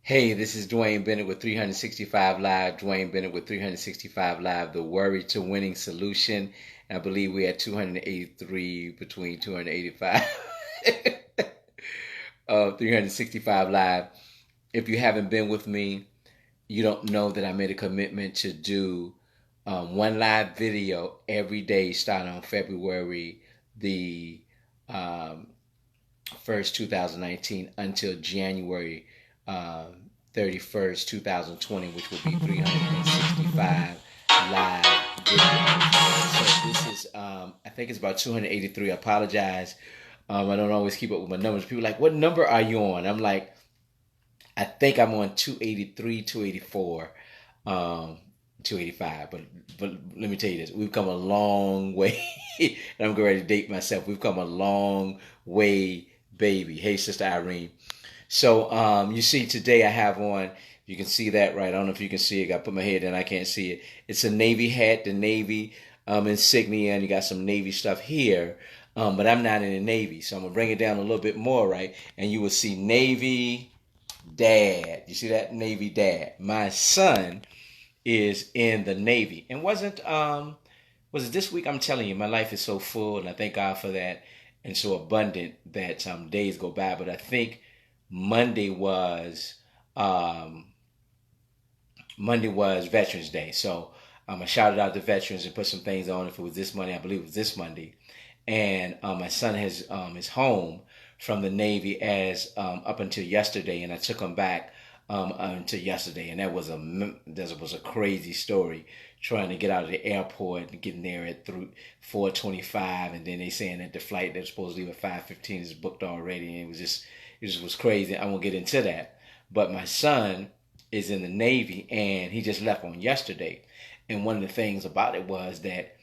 Hey, this is Dwayne Bennett with 365 Live. Dwayne Bennett with 365 Live, the worry to winning solution. And I believe we had 283 between 285 of 365 Live. If you haven't been with me, you don't know that I made a commitment to do one live video every day starting on February the um, 1st, 2019 until January 31st, 2020, which will be 365 live videos. So this is, I think it's about 283. I apologize. I don't always keep up with my numbers. People are like, what number are you on? I'm like, I think I'm on 283, 284, 285. But let me tell you this: we've come a long way, and I'm going ready to date myself. We've come a long way, baby. Hey, Sister Irene. So you see today I have on. You can see that, right? I don't know if you can see it. I put my head in. I can't see it. It's a Navy hat, the Navy insignia, and you got some Navy stuff here. But I'm not in the Navy, so I'm gonna bring it down a little bit more, right? And you will see Navy Dad. You see that? Navy Dad. My son is in the Navy, and was it this week? I'm telling you, my life is so full, and I thank God for that, and so abundant that days go by. But I think Monday was um, Monday was Veterans Day, so I shouted out the veterans and put some things on. If it was this Monday, I believe it was this Monday, and my son is home from the Navy as up until yesterday, and I took him back until yesterday, and that was a crazy story trying to get out of the airport and getting there at through 4:25, and then they saying that the flight that was supposed to leave at 5:15 is booked already, and it just was crazy. I won't get into that, but my son is in the Navy, and he just left on yesterday, and one of the things about it was that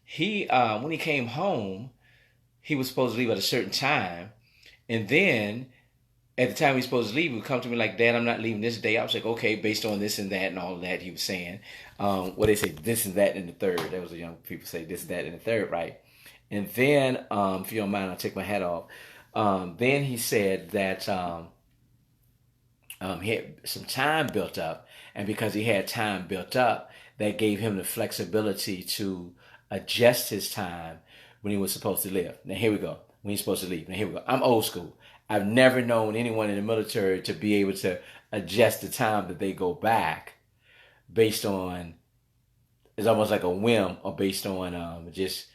he when he came home, he was supposed to leave at a certain time, and then at the time he was supposed to leave, he would come to me like, Dad, I'm not leaving this day. I was like, okay, based on this and that and all of that, he was saying. What they say, this and that and the third. That was the young people say, this, that, and the third, right? And then, if you don't mind, I'll take my hat off. Then he said that he had some time built up, and because he had time built up, that gave him the flexibility to adjust his time when he was supposed to live. Now here we go. When he's supposed to leave. Now here we go. I'm old school. I've never known anyone in the military to be able to adjust the time that they go back based on, it's almost like a whim, or based on just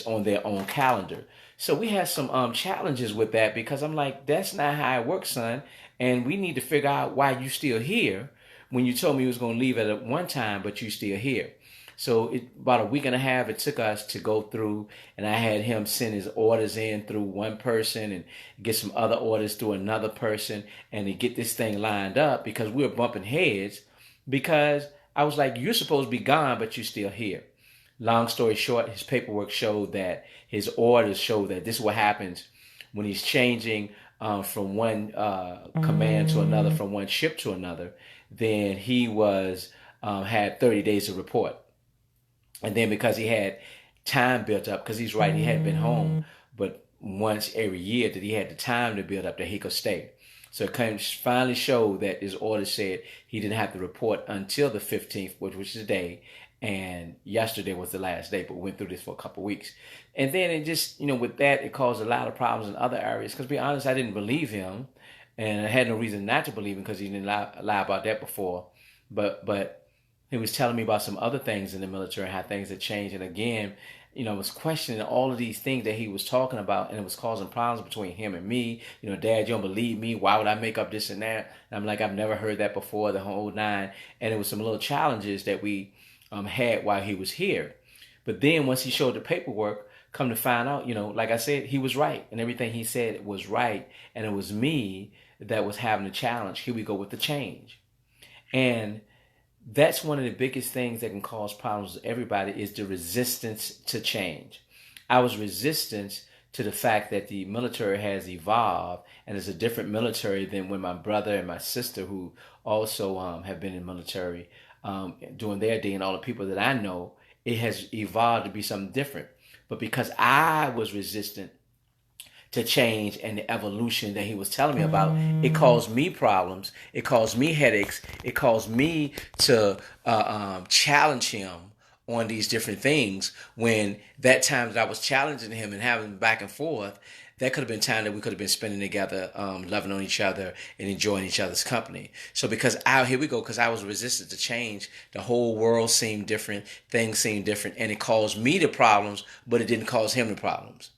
on their own calendar. So we had some challenges with that, because I'm like, that's not how it works, son, and we need to figure out why you still here when you told me you was going to leave at one time, but you still here. So about a week and a half it took us to go through, and I had him send his orders in through one person and get some other orders through another person, and to get this thing lined up, because we were bumping heads, because I was like, you're supposed to be gone, but you're still here. Long story short, his paperwork showed that his orders showed that this is what happens when he's changing from one command to another, from one ship to another. Then he was had 30 days to report, and then because he had time built up, because he's right, he hadn't been home, but once every year that he had the time to build up that he could stay. So it finally showed that his order said he didn't have to report until the 15th, which was today, and yesterday was the last day, but we went through this for a couple of weeks. And then it just, with that, it caused a lot of problems in other areas, because to be honest, I didn't believe him, and I had no reason not to believe him, because he didn't lie about that before. But he was telling me about some other things in the military, how things had changed. And again, I was questioning all of these things that he was talking about, and it was causing problems between him and me. Dad, you don't believe me. Why would I make up this and that? And I'm like, I've never heard that before, the whole nine. And it was some little challenges that we had while he was here. But then once he showed the paperwork, come to find out, like I said, he was right. And everything he said was right. And it was me that was having the challenge. Here we go with the change. And that's one of the biggest things that can cause problems with everybody, is the resistance to change. I was resistant to the fact that the military has evolved, and it's a different military than when my brother and my sister, who also have been in military during their day, and all the people that I know, it has evolved to be something different. But because I was resistant to change and the evolution that he was telling me about, it caused me problems. It caused me headaches. It caused me to challenge him on these different things. When that time that I was challenging him and having back and forth, that could have been time that we could have been spending together, loving on each other and enjoying each other's company. So here we go, because I was resistant to change, the whole world seemed different, things seemed different, and it caused me the problems, but it didn't cause him the problems.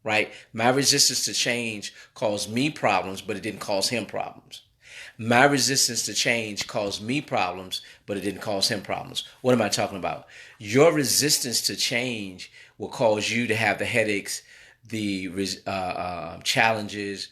Right? My resistance to change caused me problems, but it didn't cause him problems. My resistance to change caused me problems, but it didn't cause him problems. What am I talking about? Your resistance to change will cause you to have the headaches, the challenges,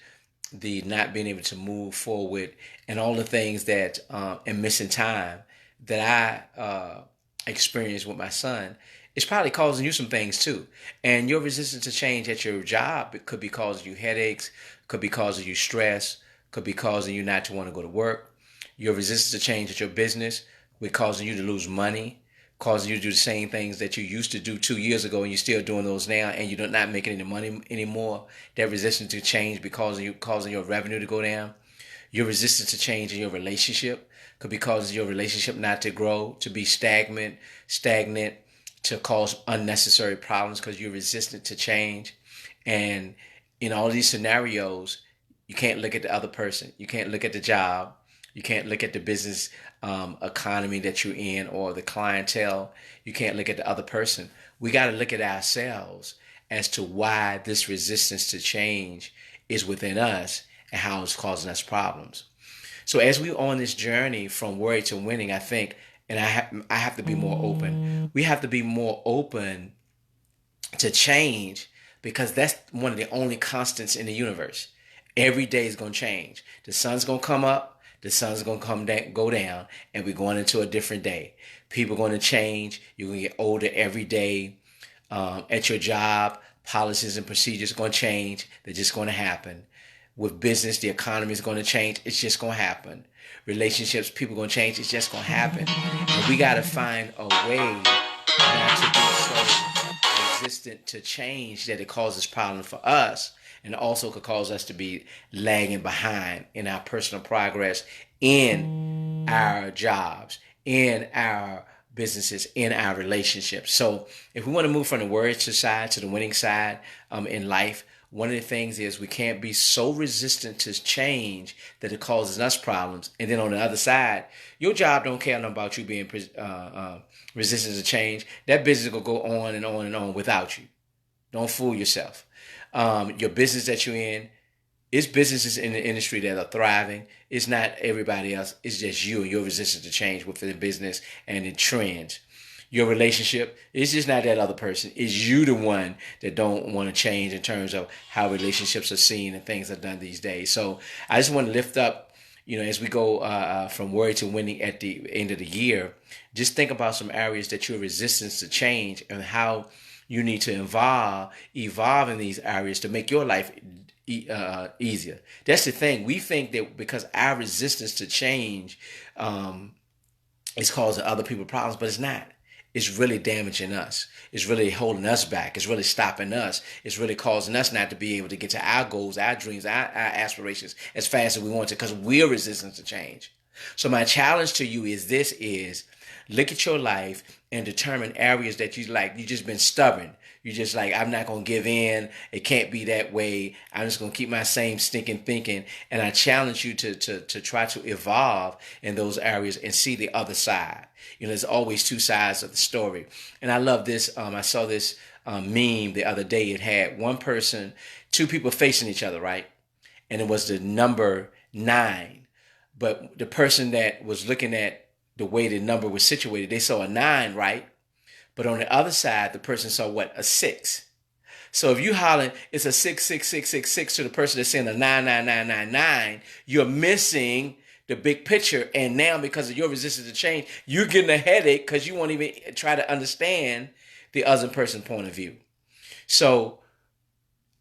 the not being able to move forward, and all the things that and missing time that I experienced with my son. It's probably causing you some things too. And your resistance to change at your job, it could be causing you headaches, could be causing you stress, could be causing you not to want to go to work. Your resistance to change at your business will causing you to lose money, causing you to do the same things that you used to do 2 years ago, and you're still doing those now, and you're not making any money anymore. That resistance to change be causing your revenue to go down. Your resistance to change in your relationship could be causing your relationship not to grow, to be stagnant, to cause unnecessary problems because you're resistant to change. And in all these scenarios, you can't look at the other person. You can't look at the job. You can't look at the business economy that you're in or the clientele. You can't look at the other person. We got to look at ourselves as to why this resistance to change is within us and how it's causing us problems. So as we're on this journey from worry to winning, I think, and I have to be more open. We have to be more open to change, because that's one of the only constants in the universe. Every day is going to change. The sun's going to come up, the sun's going to go down, and we're going into a different day. People are going to change. You're going to get older every day. At your job, policies and procedures are going to change. They're just going to happen. With business, the economy is going to change. It's just going to happen. Relationships, people are going to change. It's just going to happen. And we got to find a way not to be so resistant to change that it causes problems for us, and also could cause us to be lagging behind in our personal progress, in our jobs, in our businesses, in our relationships. So if we want to move from the worry side to the winning side in life, one of the things is we can't be so resistant to change that it causes us problems. And then on the other side, your job don't care nothing about you being resistant to change. That business will go on and on and on without you. Don't fool yourself. Your business that you're in, it's businesses in the industry that are thriving. It's not everybody else. It's just you and your resistance to change within the business and the trends. Your relationship, it's just not that other person. It's you, the one that don't want to change in terms of how relationships are seen and things are done these days. So I just want to lift up, as we go from worry to winning at the end of the year, just think about some areas that you're resistant to change and how you need to evolve in these areas to make your life easier. That's the thing. We think that because our resistance to change is causing other people problems, but it's not. It's really damaging us. It's really holding us back. It's really stopping us. It's really causing us not to be able to get to our goals, our dreams, our aspirations as fast as we want to, because we're resistant to change. So my challenge to you is look at your life and determine areas that you just been stubborn. You just like, I'm not going to give in. It can't be that way. I'm just going to keep my same stinking thinking. And I challenge you to try to evolve in those areas and see the other side. There's always two sides of the story. And I love this. I saw this meme the other day. It had one person, two people facing each other, right? And it was the number 9. But the person that was looking at the way the number was situated, they saw a 9, right? But on the other side, the person saw what? A 6. So if you holler, it's a 66666 to the person that's saying a 99999, you're missing the big picture. And now because of your resistance to change, you're getting a headache because you won't even try to understand the other person's point of view. So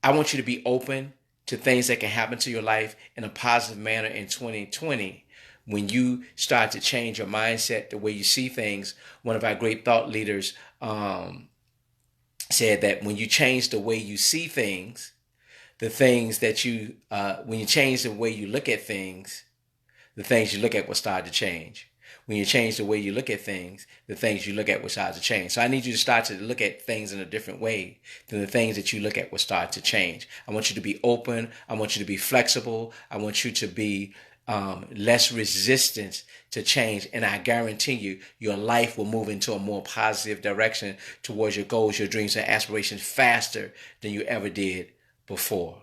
I want you to be open to things that can happen to your life in a positive manner in 2020. When you start to change your mindset, the way you see things, one of our great thought leaders said that when you change the way you see things, the things that you, when you change the way you look at things, the things you look at will start to change. When you change the way you look at things, the things you look at will start to change. So I need you to start to look at things in a different way. Then the things that you look at will start to change. I want you to be open. I want you to be flexible. I want you to be less resistant to change. And I guarantee you, your life will move into a more positive direction towards your goals, your dreams, and aspirations faster than you ever did before.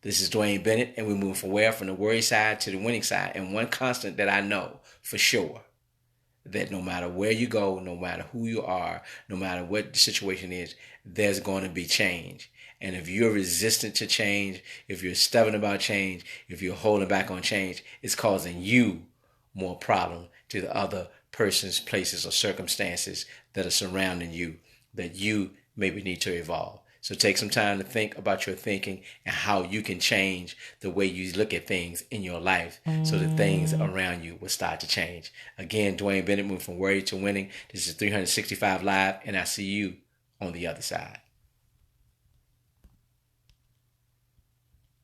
This is Dwayne Bennett, and we move from where? From the worry side to the winning side. And one constant that I know for sure, that no matter where you go, no matter who you are, no matter what the situation is, there's going to be change. And if you're resistant to change, if you're stubborn about change, if you're holding back on change, it's causing you more problem to the other persons, places, or circumstances that are surrounding you that you maybe need to evolve. So take some time to think about your thinking and how you can change the way you look at things in your life so the things around you will start to change. Again, Dwayne Bennett, moving from worry to winning. This is 365 Live, and I see you on the other side.